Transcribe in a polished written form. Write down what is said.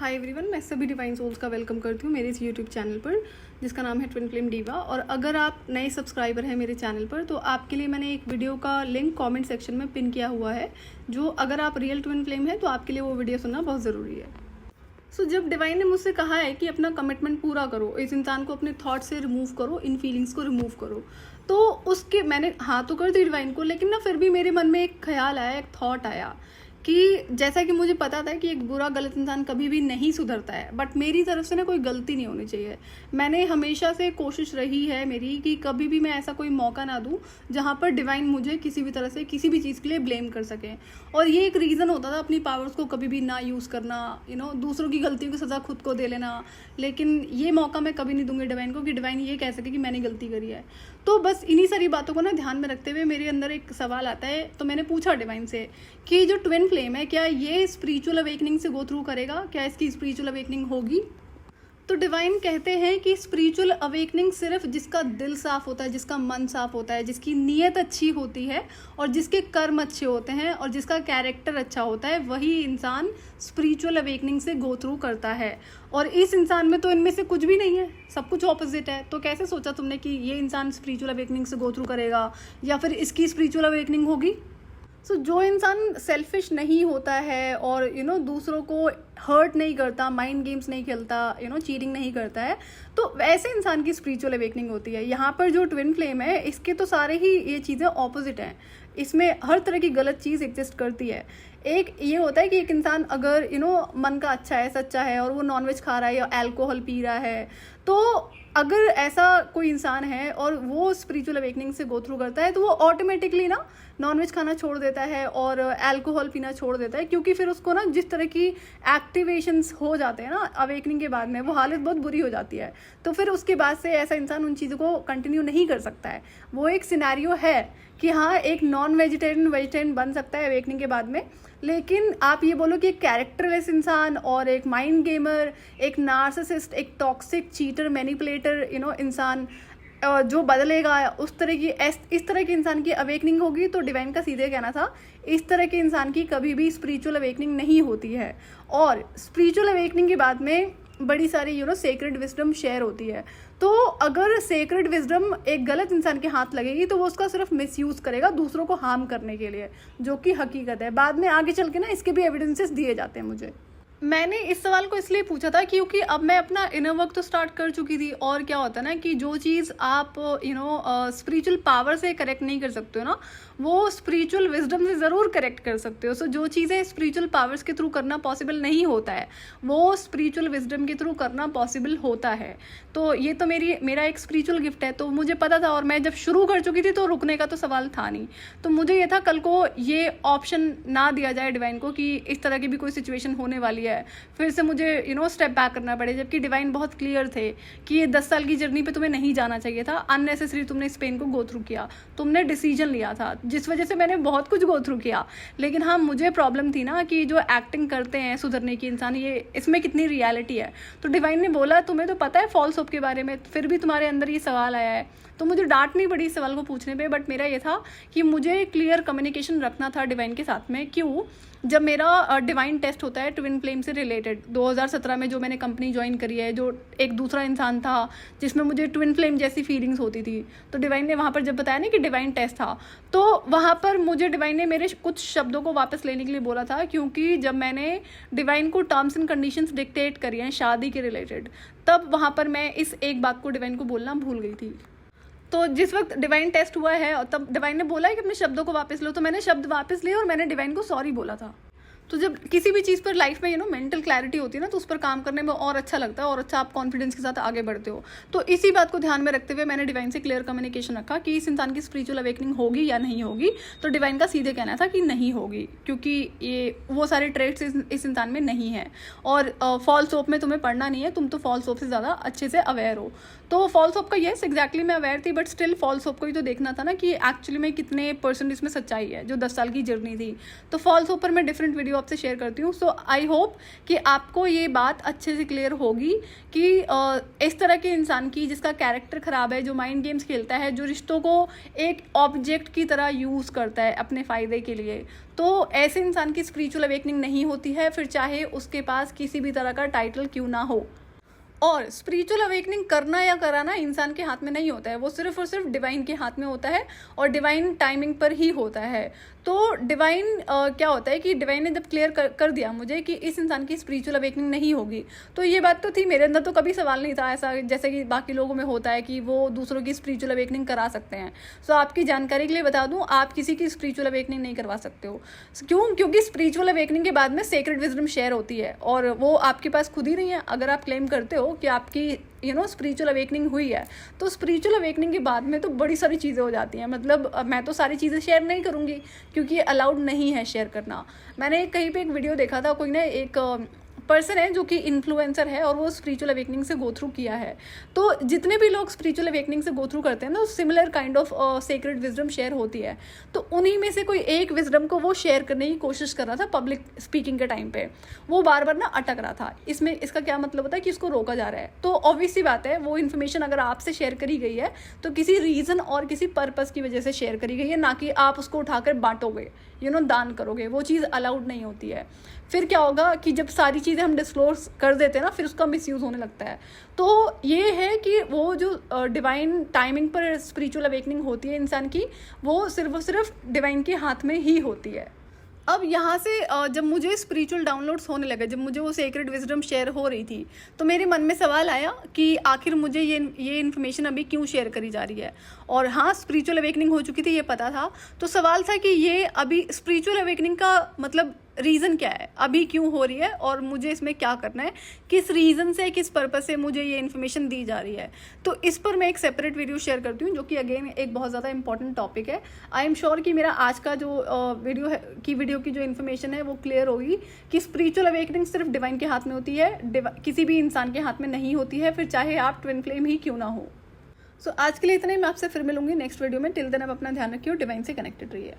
Hi everyone, मैं सभी divine souls का वेलकम करती हूँ मेरे इस यूट्यूब चैनल पर जिसका नाम है ट्विन फ्लेम डीवा। और अगर आप नए सब्सक्राइबर हैं मेरे चैनल पर तो आपके लिए मैंने एक वीडियो का लिंक कमेंट सेक्शन में पिन किया हुआ है, जो अगर आप रियल ट्विन फ्लेम है तो आपके लिए वो वीडियो सुनना बहुत ज़रूरी है। जब डिवाइन ने मुझसे कहा है कि अपना कमिटमेंट पूरा करो, इस इंसान को अपने थॉट से रिमूव करो, इन फीलिंग्स को रिमूव करो, तो उसके मैंने हाँ तो कर दी डिवाइन को, लेकिन ना फिर भी मेरे मन में एक ख्याल आया, एक थॉट आया कि जैसा कि मुझे पता था कि एक बुरा गलत इंसान कभी भी नहीं सुधरता है, बट मेरी तरफ से ना कोई गलती नहीं होनी चाहिए। मैंने हमेशा से कोशिश रही है मेरी कि कभी भी मैं ऐसा कोई मौका ना दूं जहां पर डिवाइन मुझे किसी भी तरह से किसी भी चीज़ के लिए ब्लेम कर सकें। और ये एक रीज़न होता था अपनी पावर्स को कभी भी ना यूज़ करना, दूसरों की गलतियों की सज़ा खुद को दे लेना। लेकिन ये मौका मैं कभी नहीं दूंगी डिवाइन को कि डिवाइन ये कह सके कि मैंने गलती करी है। तो बस इन्हीं सारी बातों को ना ध्यान में रखते हुए मेरे अंदर एक सवाल आता है। तो मैंने पूछा डिवाइन से कि जो ट्विन फ्लेम है, क्या ये स्पिरिचुअल अवेकनिंग से गो थ्रू करेगा, क्या इसकी स्पिरिचुअल अवेकनिंग होगी? तो डिवाइन कहते हैं कि स्पिरिचुअल अवेकनिंग सिर्फ जिसका दिल साफ होता है, जिसका मन साफ होता है, जिसकी नीयत अच्छी होती है और जिसके कर्म अच्छे होते हैं और जिसका कैरेक्टर अच्छा होता है, वही इंसान स्पिरिचुअल अवेकनिंग से गो थ्रू करता है। और इस इंसान में तो इनमें से कुछ भी नहीं है, सब कुछ ऑपोजिट है। तो कैसे सोचा तुमने कि ये इंसान स्पिरिचुअल अवेकनिंग से गो थ्रू करेगा या फिर इसकी स्पिरिचुअल अवेकनिंग होगी? जो इंसान सेल्फिश नहीं होता है और दूसरों को हर्ट नहीं करता, माइंड गेम्स नहीं खेलता, चीटिंग नहीं करता है, तो वैसे इंसान की स्पिरिचुअल अवेकनिंग होती है। यहाँ पर जो ट्विन फ्लेम है, इसके तो सारे ही ये चीज़ें ऑपोजिट हैं। इसमें हर तरह की गलत चीज़ एग्जिस्ट करती है। एक ये होता है कि एक इंसान अगर मन का अच्छा है, सच्चा है और वो नॉनवेज खा रहा है या अल्कोहल पी रहा है, तो अगर ऐसा कोई इंसान है और वो स्पिरिचुअल अवेकनिंग से गो थ्रू करता है तो वो ऑटोमेटिकली ना नॉनवेज खाना छोड़ देता है और अल्कोहल पीना छोड़ देता है, क्योंकि फिर उसको ना जिस तरह की एक्टिवेशंस हो जाते हैं ना अवेकनिंग के बाद में, वो हालत बहुत बुरी हो जाती है। तो फिर उसके बाद से ऐसा इंसान उन चीज़ों को कंटिन्यू नहीं कर सकता है। वो एक सिनेरियो है कि हाँ, एक नॉन वेजिटेरियन बन सकता है अवेकनिंग के बाद में, लेकिन आप ये बोलो कि एक कैरेक्टरलेस इंसान और एक माइंड गेमर, एक नार्सिसिस्ट, एक टॉक्सिक चीटर, मैनिपुलेटर इंसान जो बदलेगा, इस तरह के इंसान की अवेकनिंग होगी। तो डिवाइन का सीधे कहना था, इस तरह के इंसान की कभी भी स्पिरिचुअल अवेकनिंग नहीं होती है। और स्पिरिचुअल अवेकनिंग के बाद में बड़ी सारी सेक्रेड विजडम शेयर होती है। तो अगर सेक्रेड विजडम एक गलत इंसान के हाथ लगेगी तो वो उसका सिर्फ मिसयूज करेगा दूसरों को हार्म करने के लिए, जो कि हकीकत है। बाद में आगे चल के ना इसके भी एविडेंसेस दिए जाते हैं मुझे। मैंने इस सवाल को इसलिए पूछा था क्योंकि अब मैं अपना इनर वर्क तो स्टार्ट कर चुकी थी। और क्या होता है ना कि जो चीज़ आप स्पिरिचुअल पावर से करेक्ट नहीं कर सकते हो ना, वो स्पिरिचुअल विजडम से ज़रूर करेक्ट कर सकते हो। जो चीज़ें स्पिरिचुअल पावर्स के थ्रू करना पॉसिबल नहीं होता है, वो स्पिरिचुअल विजडम के थ्रू करना पॉसिबल होता है। तो ये तो मेरा एक स्पिरिचुअल गिफ्ट है, तो मुझे पता था। और मैं जब शुरू कर चुकी थी तो रुकने का तो सवाल था नहीं। तो मुझे ये था कल को ये ऑप्शन ना दिया जाए डिवाइन को कि इस तरह की भी कोई सिचुएशन होने वाली है, फिर से मुझे स्टेप बैक करना पड़े। जबकि डिवाइन बहुत क्लियर थे कि ये 10 साल की जर्नी पे तुम्हें नहीं जाना चाहिए था, अननेसेसरी तुमने इस पेन को गो थ्रू किया, तुमने डिसीजन लिया था जिस वजह से मैंने बहुत कुछ गो थ्रू किया। लेकिन हाँ, मुझे प्रॉब्लम थी ना कि जो एक्टिंग करते हैं सुधरने की इंसान, ये इसमें कितनी रियलिटी है। तो डिवाइन ने बोला तुम्हें तो पता है फॉल्स होप के बारे में, फिर भी तुम्हारे अंदर ये सवाल आया है। तो मुझे डांट नहीं पड़ी इस सवाल को पूछने पे, बट मेरा ये था कि मुझे क्लियर कम्युनिकेशन रखना था डिवाइन के साथ में। क्यों? जब मेरा डिवाइन टेस्ट होता है ट्विन फ्लेम से रिलेटेड 2017 में, जो मैंने कंपनी ज्वाइन करी है, जो एक दूसरा इंसान था जिसमें मुझे ट्विन फ्लेम जैसी फीलिंग्स होती थी, तो डिवाइन ने वहाँ पर जब बताया ना कि डिवाइन टेस्ट था, तो वहाँ पर मुझे डिवाइन ने मेरे कुछ शब्दों को वापस लेने के लिए बोला था। क्योंकि जब मैंने डिवाइन को टर्म्स एंड कंडीशंस डिक्टेट करी हैं शादी के रिलेटेड, तब वहाँ पर मैं इस एक बात को डिवाइन को बोलना भूल गई थी। तो जिस वक्त डिवाइन टेस्ट हुआ है तब डिवाइन ने बोला है कि अपने शब्दों को वापस लो, तो मैंने शब्द वापस लिए और मैंने डिवाइन को सॉरी बोला था। तो जब किसी भी चीज़ पर लाइफ में मेंटल क्लैरिटी होती है ना, तो उस पर काम करने में और अच्छा लगता है और अच्छा आप कॉन्फिडेंस के साथ आगे बढ़ते हो। तो इसी बात को ध्यान में रखते हुए मैंने डिवाइन से क्लियर कम्युनिकेशन रखा कि इस इंसान की स्पिरिचुअल अवेकनिंग होगी या नहीं होगी। तो डिवाइन का सीधे कहना था कि नहीं होगी, क्योंकि ये वो सारे ट्रेट्स इस इंसान में नहीं है। और फॉल्स होप में तुम्हें पढ़ना नहीं है, तुम तो फॉल्स होप से ज़्यादा अच्छे से अवेयर हो। तो फॉल्स होप का येस एग्जैक्टली मैं अवेयर थी, बट स्टिल फॉल्स होप को ही तो देखना था ना कि एक्चुअली में कितने % इसमें सच्चाई है, जो 10 साल की जर्नी थी। तो फॉल्स होप पर मैं डिफरेंट वीडियो आपसे शेयर करती हूँ। सो आई होप कि आपको ये बात अच्छे से क्लियर होगी कि इस तरह के इंसान की जिसका कैरेक्टर ख़राब है, जो माइंड गेम्स खेलता है, जो रिश्तों को एक ऑब्जेक्ट की तरह यूज़ करता है अपने फ़ायदे के लिए, तो ऐसे इंसान की स्पिरिचुअल अवेकनिंग नहीं होती है, फिर चाहे उसके पास किसी भी तरह का टाइटल क्यों ना हो। और स्पिरिचुअल अवेकनिंग करना या कराना इंसान के हाथ में नहीं होता है, वो सिर्फ और सिर्फ डिवाइन के हाथ में होता है और डिवाइन टाइमिंग पर ही होता है। तो डिवाइन क्या होता है कि डिवाइन ने जब क्लियर कर दिया मुझे कि इस इंसान की स्पिरिचुअल अवेकनिंग नहीं होगी, तो ये बात तो थी, मेरे अंदर तो कभी सवाल नहीं था ऐसा जैसे कि बाकी लोगों में होता है कि वो दूसरों की स्पिरिचुअल अवेकनिंग करा सकते हैं। सो आपकी जानकारी के लिए बता दूं, आप किसी की स्पिरिचुअल अवेकनिंग नहीं करवा सकते हो। क्यों? क्योंकि स्पिरिचुअल अवेकनिंग के बाद में सेक्रेड विजडम शेयर होती है और वो आपके पास खुद ही नहीं है। अगर आप क्लेम करते हो कि आपकी स्पिरिचुअल अवेकनिंग हुई है, तो स्पिरिचुअल अवेकनिंग के बाद में तो बड़ी सारी चीज़ें हो जाती हैं। मतलब मैं तो सारी चीज़ें शेयर नहीं करूँगी क्योंकि अलाउड नहीं है शेयर करना। मैंने कहीं पे एक वीडियो देखा था, कोई ने एक पर्सन है जो कि इन्फ्लुएंसर है और वो स्पिरिचुअल अवेकनिंग से गो थ्रू किया है। तो जितने भी लोग स्पिरिचुअल अवेकनिंग से गो थ्रू करते हैं ना, similar kind of sacred wisdom share होती है। तो उन्हीं में से कोई एक विजडम को वो शेयर करने की कोशिश कर रहा था पब्लिक स्पीकिंग के टाइम पे। वो बार बार ना अटक रहा था। इसका क्या मतलब होता है कि इसको रोका जा रहा है। तो ऑब्वियस सी बात है, वो इन्फॉर्मेशन अगर आपसे शेयर करी गई है तो किसी रीज़न और किसी पर्पज़ की वजह से शेयर करी गई है, ना कि आप उसको उठाकर बांटोगे, दान करोगे। वो चीज़ अलाउड नहीं होती है। फिर क्या होगा कि जब सारी चीज़ें हम डिस्क्लोज कर देते हैं ना, फिर उसका मिसयूज़ होने लगता है। तो ये है कि वो जो डिवाइन टाइमिंग पर स्पिरिचुअल अवेकनिंग होती है इंसान की, वो सिर्फ और सिर्फ डिवाइन के हाथ में ही होती है। अब यहाँ से जब मुझे स्पिरिचुअल डाउनलोड्स होने लगे, जब मुझे वो सेक्रेड विजडम शेयर हो रही थी, तो मेरे मन में सवाल आया कि आखिर मुझे ये इन्फॉर्मेशन अभी क्यों शेयर करी जा रही है। और हाँ, स्पिरिचुअल अवेकनिंग हो चुकी थी, ये पता था। तो सवाल था कि ये अभी स्पिरिचुअल अवेकनिंग का मतलब रीज़न क्या है, अभी क्यों हो रही है और मुझे इसमें क्या करना है, किस रीज़न से, किस पर्पस से मुझे ये इन्फॉर्मेशन दी जा रही है। तो इस पर मैं एक सेपरेट वीडियो शेयर करती हूँ, जो कि अगेन एक बहुत ज़्यादा इंपॉर्टेंट टॉपिक है। आई एम श्योर कि मेरा आज का जो वीडियो की जो इन्फॉर्मेशन है वो क्लियर होगी कि स्पिरिचुअल अवेकनिंग सिर्फ डिवाइन के हाथ में होती है, किसी भी इंसान के हाथ में नहीं होती है, फिर चाहे आप ट्विन फ्लेम ही क्यों ना हो। सो आज के लिए इतना ही। मैं आपसे फिर मिलूंगी नेक्स्ट वीडियो में। टिल देन आप अपना ध्यान रखिए और डिवाइन से कनेक्टेड रहिए।